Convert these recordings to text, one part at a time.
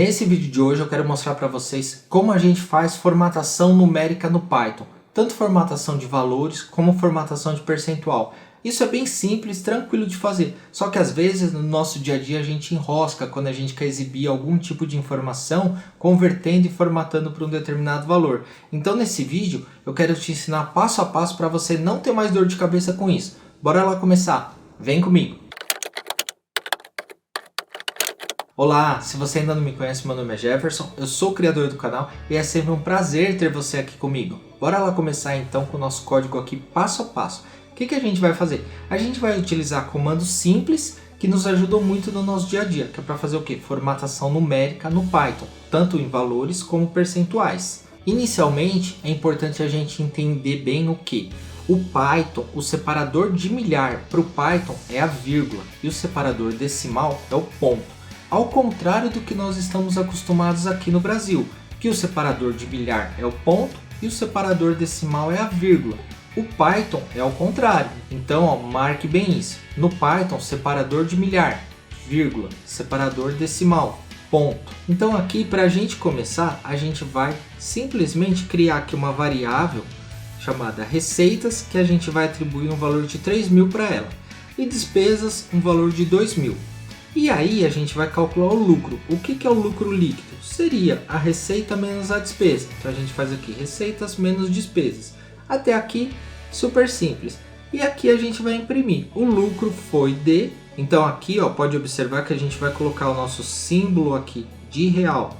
Nesse vídeo de hoje eu quero mostrar para vocês como a gente faz formatação numérica no Python, tanto formatação de valores como formatação de percentual. Isso é bem simples, tranquilo de fazer, só que às vezes no nosso dia a dia a gente enrosca quando a gente quer exibir algum tipo de informação convertendo e formatando para um determinado valor. Então nesse vídeo eu quero te ensinar passo a passo para você não ter mais dor de cabeça com isso. Bora lá começar, vem comigo! Olá, se você ainda não me conhece, meu nome é Jefferson, eu sou o criador do canal e é sempre um prazer ter você aqui comigo. Bora lá começar então com o nosso código aqui passo a passo. O que a gente vai fazer? A gente vai utilizar comandos simples que nos ajudam muito no nosso dia a dia, que é para fazer o quê? Formatação numérica no Python, tanto em valores como percentuais. Inicialmente é importante a gente entender bem o que? O Python, o separador de milhar para o Python é a vírgula e o separador decimal é o ponto. Ao contrário do que nós estamos acostumados aqui no Brasil, que o separador de milhar é o ponto e o separador decimal é a vírgula. O Python é ao contrário, então marque bem isso. No Python, separador de milhar, vírgula, separador decimal, ponto. Então aqui para a gente começar, a gente vai simplesmente criar aqui uma variável chamada receitas, que a gente vai atribuir um valor de 3.000 para ela, e despesas um valor de 2.000. E aí a gente vai calcular o lucro. O que é o lucro líquido? Seria a receita menos a despesa. Então a gente faz aqui receitas menos despesas. Até aqui super simples. E aqui a gente vai imprimir. O lucro foi de... Então aqui pode observar que a gente vai colocar o nosso símbolo aqui de real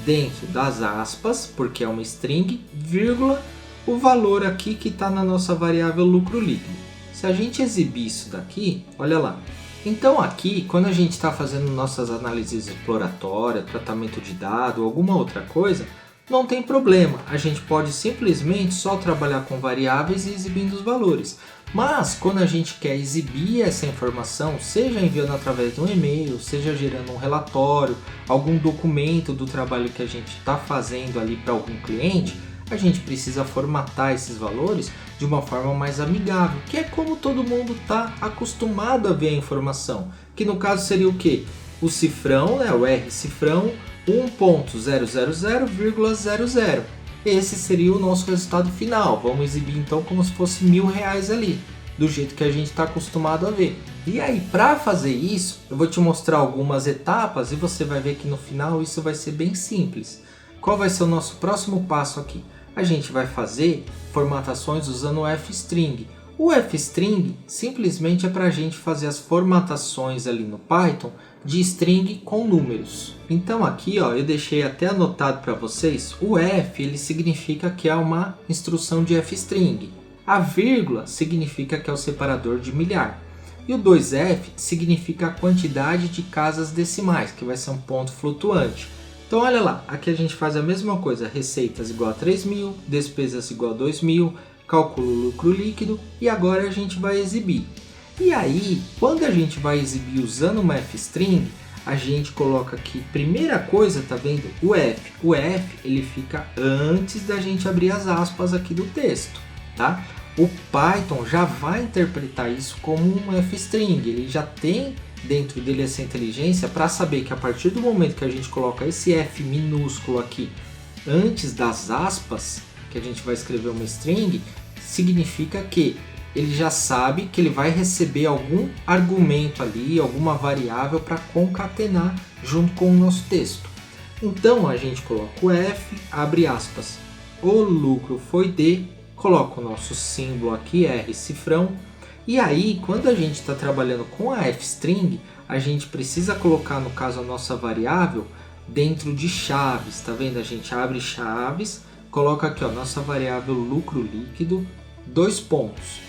dentro das aspas, porque é uma string, vírgula, o valor aqui que está na nossa variável lucro líquido. Se a gente exibir isso daqui, olha lá. Então aqui, quando a gente está fazendo nossas análises exploratórias, tratamento de dado, alguma outra coisa, não tem problema. A gente pode simplesmente só trabalhar com variáveis e exibindo os valores. Mas quando a gente quer exibir essa informação, seja enviando através de um e-mail, seja gerando um relatório, algum documento do trabalho que a gente está fazendo ali para algum cliente, a gente precisa formatar esses valores de uma forma mais amigável, que é como todo mundo está acostumado a ver a informação, que no caso seria o que? O cifrão, o R cifrão 1.000,00. Esse seria o nosso resultado final. Vamos exibir então como se fosse R$1.000 ali, do jeito que a gente está acostumado a ver. E aí, para fazer isso, eu vou te mostrar algumas etapas e você vai ver que no final isso vai ser bem simples. Qual vai ser o nosso próximo passo aqui? A gente vai fazer formatações usando o fstring. O fstring simplesmente é para a gente fazer as formatações ali no Python de string com números. Então aqui eu deixei até anotado para vocês, o f ele significa que é uma instrução de fstring. A vírgula significa que é o separador de milhar. E o 2f significa a quantidade de casas decimais, que vai ser um ponto flutuante. Então olha lá, aqui a gente faz a mesma coisa, receitas igual a 3.000, despesas igual a 2.000, cálculo lucro líquido e agora a gente vai exibir. E aí, quando a gente vai exibir usando uma fstring, a gente coloca aqui, primeira coisa, tá vendo? O f ele fica antes da gente abrir as aspas aqui do texto, tá? O Python já vai interpretar isso como um fstring, ele já tem dentro dele essa inteligência para saber que a partir do momento que a gente coloca esse F minúsculo aqui antes das aspas, que a gente vai escrever uma string, significa que ele já sabe que ele vai receber algum argumento ali, alguma variável para concatenar junto com o nosso texto. Então a gente coloca o F, abre aspas, o lucro foi de, coloca o nosso símbolo aqui, R cifrão. E aí, quando a gente está trabalhando com a fstring, a gente precisa colocar, no caso, a nossa variável dentro de chaves, tá vendo? A gente abre chaves, coloca aqui, nossa variável lucro líquido, 2 pontos.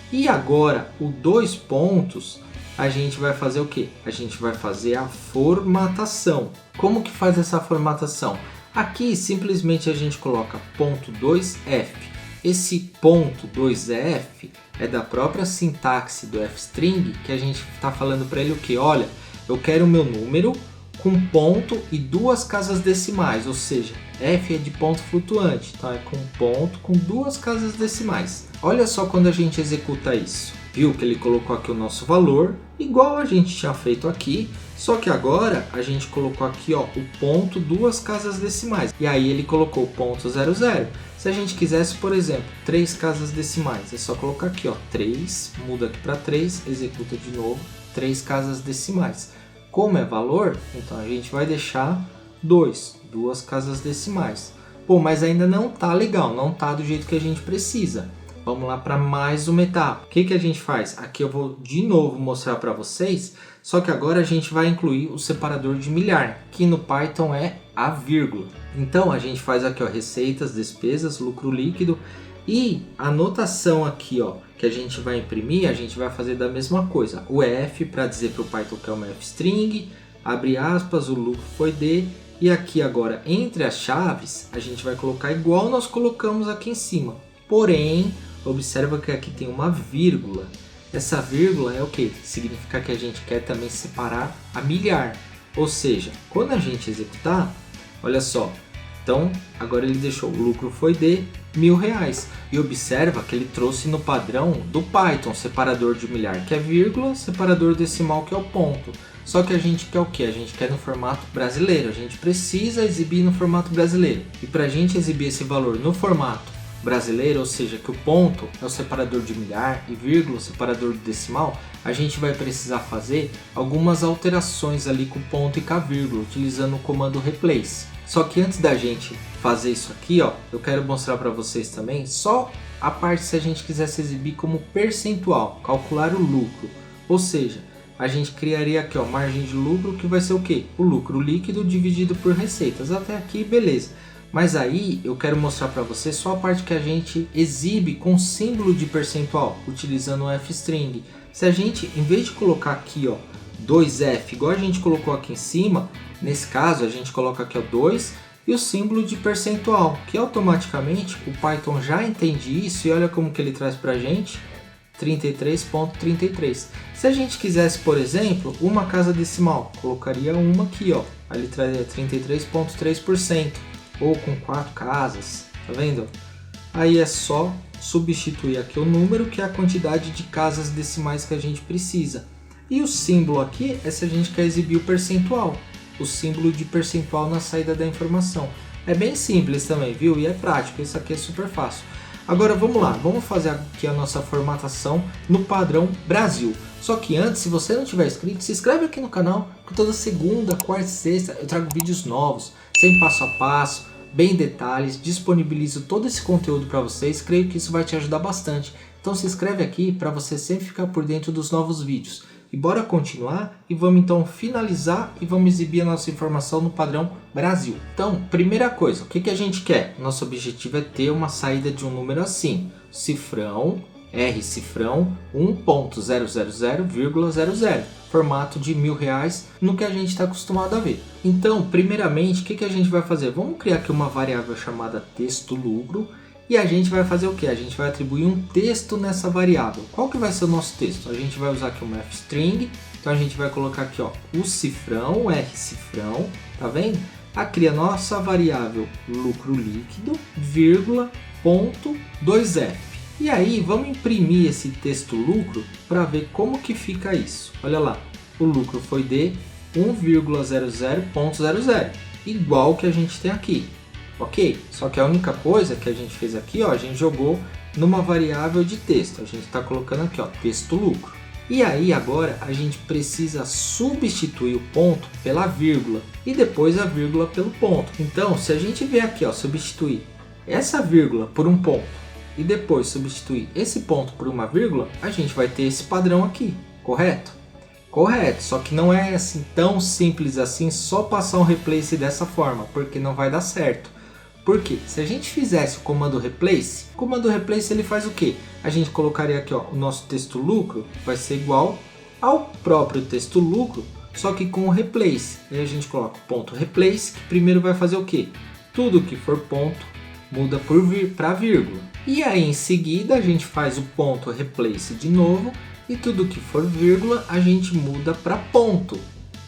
E agora, o 2 pontos, a gente vai fazer o quê? A gente vai fazer a formatação. Como que faz essa formatação? Aqui, simplesmente, a gente coloca ponto 2f. Esse ponto 2f é da própria sintaxe do fstring, que a gente está falando para ele o que? Olha, eu quero o meu número com ponto e 2 casas decimais, ou seja, f é de ponto flutuante, então é com ponto com 2 casas decimais. Olha só quando a gente executa isso. Viu que ele colocou aqui o nosso valor, igual a gente tinha feito aqui, Só que agora a gente colocou aqui, ó, o ponto, duas casas decimais. E aí ele colocou ponto 00. Se a gente quisesse, por exemplo, 3 casas decimais, é só colocar aqui, ó, 3, muda aqui para 3, executa de novo, 3 casas decimais. Como é valor, então a gente vai deixar 2 casas decimais. Pô, mas ainda não tá legal, não tá do jeito que a gente precisa. Vamos lá para mais uma etapa. O que a gente faz? Aqui eu vou de novo mostrar para vocês, só que agora a gente vai incluir o separador de milhar, que no Python é a vírgula. Então a gente faz aqui, ó, receitas, despesas, lucro líquido, e a anotação aqui, ó, que a gente vai imprimir, a gente vai fazer da mesma coisa. O F para dizer para o Python que é uma F-string, abre aspas, o lucro foi de, e aqui agora entre as chaves a gente vai colocar igual nós colocamos aqui em cima. Porém, observa que aqui tem uma vírgula. Essa vírgula é o que? Significa que a gente quer também separar a milhar. Ou seja, quando a gente executar, olha só. Então, agora ele deixou o lucro foi de R$1.000. E observa que ele trouxe no padrão do Python, separador de milhar que é vírgula, separador decimal que é o ponto. Só que a gente quer o que? A gente quer no formato brasileiro. A gente precisa exibir no formato brasileiro. E para a gente exibir esse valor no formato brasileiro, ou seja, que o ponto é o separador de milhar e vírgula o separador de decimal, a gente vai precisar fazer algumas alterações ali com ponto e com a vírgula, utilizando o comando replace. Só que antes da gente fazer isso aqui, ó, eu quero mostrar para vocês também só a parte se a gente quisesse exibir como percentual, calcular o lucro. Ou seja, a gente criaria aqui, ó, margem de lucro, que vai ser o quê? O lucro líquido dividido por receitas. Até aqui, beleza. Mas aí eu quero mostrar para você só a parte que a gente exibe com símbolo de percentual, utilizando o F-string. Se a gente, em vez de colocar aqui, ó, 2F, igual a gente colocou aqui em cima, nesse caso a gente coloca aqui, ó, 2 e o símbolo de percentual, que automaticamente o Python já entende isso e olha como que ele traz para a gente, 33.33. Se a gente quisesse, por exemplo, uma casa decimal, colocaria uma aqui, ó, ali traria 33.3%. Ou com 4 casas, tá vendo? Aí é só substituir aqui o número, que é a quantidade de casas decimais que a gente precisa. E o símbolo aqui é se a gente quer exibir o percentual, o símbolo de percentual na saída da informação. É bem simples também, viu? E é prático, isso aqui é super fácil. Agora vamos lá, vamos fazer aqui a nossa formatação no padrão Brasil. Só que antes, se você não tiver inscrito, se inscreve aqui no canal, que toda segunda, quarta e sexta eu trago vídeos novos, sem passo a passo, bem em detalhes, disponibilizo todo esse conteúdo para vocês, creio que isso vai te ajudar bastante. Então se inscreve aqui para você sempre ficar por dentro dos novos vídeos. E bora continuar e vamos então finalizar e vamos exibir a nossa informação no padrão Brasil. Então, primeira coisa, o que a gente quer? Nosso objetivo é ter uma saída de um número assim, cifrão, R cifrão 1.000,00, formato de R$1.000 no que a gente está acostumado a ver. Então, primeiramente, o que a gente vai fazer? Vamos criar aqui uma variável chamada texto lucro e a gente vai fazer o que? A gente vai atribuir um texto nessa variável. Qual que vai ser o nosso texto? A gente vai usar aqui uma F-string, então a gente vai colocar aqui, ó, o cifrão, o R cifrão, tá vendo? Aqui a nossa variável lucro líquido, vírgula, ponto, 2F. E aí vamos imprimir esse texto lucro para ver como que fica isso. Olha lá, o lucro foi de 1,00.00, igual que a gente tem aqui, ok? Só que a única coisa que a gente fez aqui, ó, a gente jogou numa variável de texto. A gente está colocando aqui, ó, texto lucro. E aí agora a gente precisa substituir o ponto pela vírgula e depois a vírgula pelo ponto. Então, se a gente vier aqui, ó, substituir essa vírgula por um ponto e depois substituir esse ponto por uma vírgula, a gente vai ter esse padrão aqui, correto? Correto, só que não é assim tão simples assim só passar um replace dessa forma, porque não vai dar certo. Por quê? Se a gente fizesse o comando replace ele faz o quê? A gente colocaria aqui, ó, o nosso texto lucro vai ser igual ao próprio texto lucro, só que com o replace. E a gente coloca o ponto replace, que primeiro vai fazer o quê? Tudo que for ponto muda para vírgula. E aí em seguida a gente faz o ponto replace de novo e tudo que for vírgula a gente muda para ponto.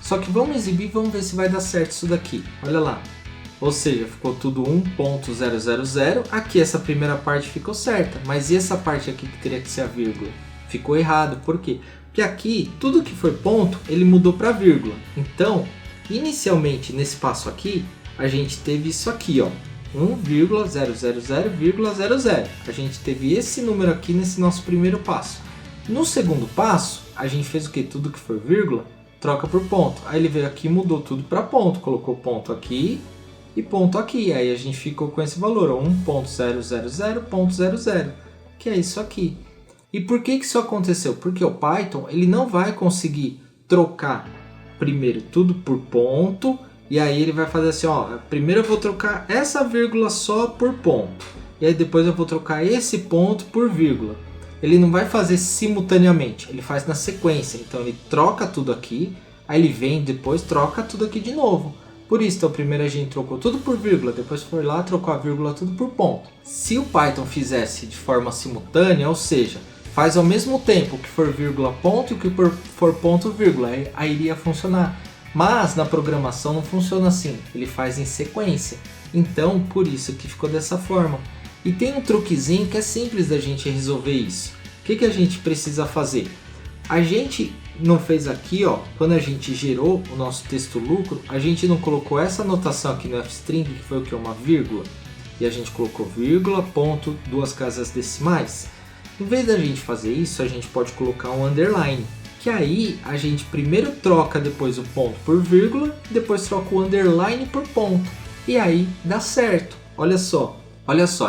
Só que vamos exibir, vamos ver se vai dar certo isso daqui. Olha lá. Ou seja, ficou tudo 1.000. Aqui essa primeira parte ficou certa, mas e essa parte aqui que teria que ser a vírgula? Ficou errado. Por quê? Que aqui, tudo que for ponto, ele mudou para vírgula. Então, inicialmente nesse passo aqui, a gente teve isso aqui, ó, 1,000,00. A gente teve esse número aqui nesse nosso primeiro passo. No segundo passo, a gente fez o que? Tudo que for vírgula, troca por ponto. Aí ele veio aqui e mudou tudo para ponto, colocou ponto aqui e ponto aqui. Aí a gente ficou com esse valor, 1.000.00, que é isso aqui. E por que isso aconteceu? Porque o Python ele não vai conseguir trocar primeiro tudo por ponto, e aí ele vai fazer assim, ó, primeiro eu vou trocar essa vírgula só por ponto, e aí depois eu vou trocar esse ponto por vírgula. Ele não vai fazer simultaneamente, ele faz na sequência. Então ele troca tudo aqui, aí ele vem depois troca tudo aqui de novo. Por isso, então, primeiro a gente trocou tudo por vírgula, depois foi lá, trocou a vírgula tudo por ponto. Se o Python fizesse de forma simultânea, ou seja, faz ao mesmo tempo que for vírgula ponto e o que for ponto vírgula, aí iria funcionar. Mas na programação não funciona assim, ele faz em sequência. Então, por isso que ficou dessa forma. E tem um truquezinho que é simples da gente resolver isso. O que a gente precisa fazer? A gente não fez aqui, ó, quando a gente gerou o nosso texto lucro, a gente não colocou essa anotação aqui no fstring, que foi o que? Uma vírgula. E a gente colocou vírgula, ponto, 2 casas decimais. Em vez da gente fazer isso, a gente pode colocar um underline. Que aí a gente primeiro troca depois o ponto por vírgula, depois troca o underline por ponto. E aí dá certo. Olha só,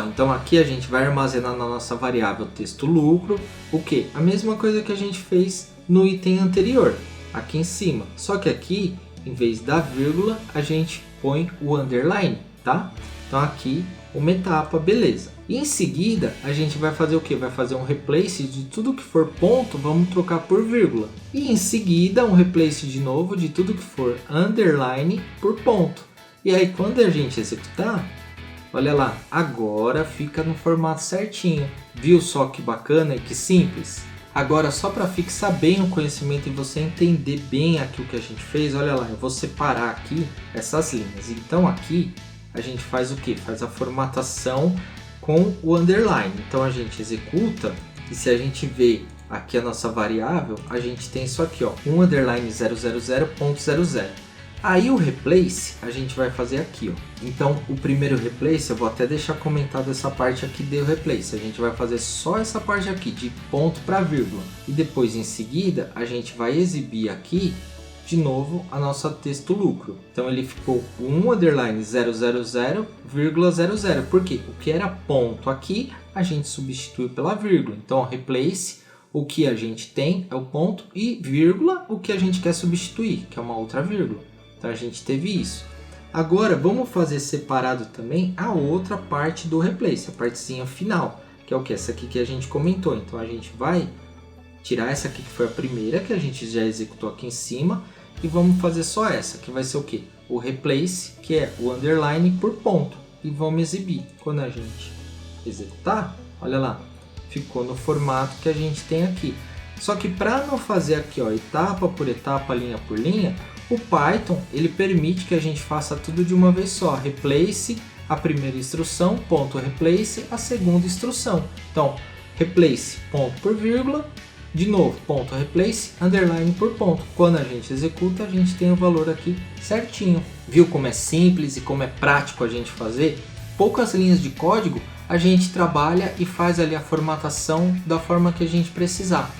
então aqui a gente vai armazenar na nossa variável texto lucro, o que? A mesma coisa que a gente fez no item anterior, aqui em cima. Só que aqui, em vez da vírgula, a gente põe o underline, tá? Então aqui, uma etapa, beleza. E em seguida, a gente vai fazer o que? Vai fazer um replace de tudo que for ponto, vamos trocar por vírgula. E em seguida, um replace de novo de tudo que for underline por ponto. E aí, quando a gente executar, olha lá, agora fica no formato certinho. Viu só que bacana e que simples? Agora, só para fixar bem o conhecimento e você entender bem aqui o que a gente fez, olha lá, eu vou separar aqui essas linhas. Então aqui, a gente faz o que? Faz a formatação com o underline. Então a gente executa e se a gente vê aqui a nossa variável, a gente tem isso aqui, ó, 1_000.00. Aí o replace a gente vai fazer aqui, ó. Então o primeiro replace, eu vou até deixar comentado essa parte aqui do replace. A gente vai fazer só essa parte aqui de ponto para vírgula. E depois em seguida a gente vai exibir aqui de novo a nossa texto lucro. Então ele ficou 1_000,00. Por quê? O que era ponto aqui, a gente substitui pela vírgula. Então replace, o que a gente tem é o ponto e vírgula, o que a gente quer substituir, que é uma outra vírgula. Então a gente teve isso. Agora vamos fazer separado também a outra parte do replace, a partezinha final, que é o que? Essa aqui que a gente comentou. Então a gente vai tirar essa aqui que foi a primeira, que a gente já executou aqui em cima, e vamos fazer só essa, que vai ser o que? O replace, que é o underline por ponto. E vamos exibir. Quando a gente executar, olha lá, ficou no formato que a gente tem aqui. Só que para não fazer aqui, ó, etapa por etapa, linha por linha, o Python ele permite que a gente faça tudo de uma vez só. Replace a primeira instrução, ponto replace a segunda instrução. Então, replace ponto por vírgula, de novo, ponto replace, underline por ponto. Quando a gente executa, a gente tem o valor aqui certinho. Viu como é simples e como é prático a gente fazer? Poucas linhas de código, a gente trabalha e faz ali a formatação da forma que a gente precisar.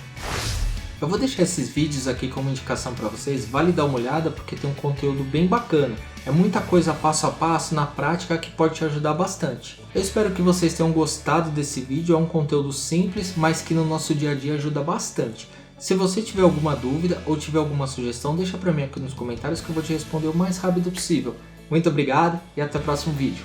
Eu vou deixar esses vídeos aqui como indicação para vocês, vale dar uma olhada porque tem um conteúdo bem bacana. É muita coisa passo a passo na prática que pode te ajudar bastante. Eu espero que vocês tenham gostado desse vídeo, é um conteúdo simples, mas que no nosso dia a dia ajuda bastante. Se você tiver alguma dúvida ou tiver alguma sugestão, deixa para mim aqui nos comentários que eu vou te responder o mais rápido possível. Muito obrigado e até o próximo vídeo.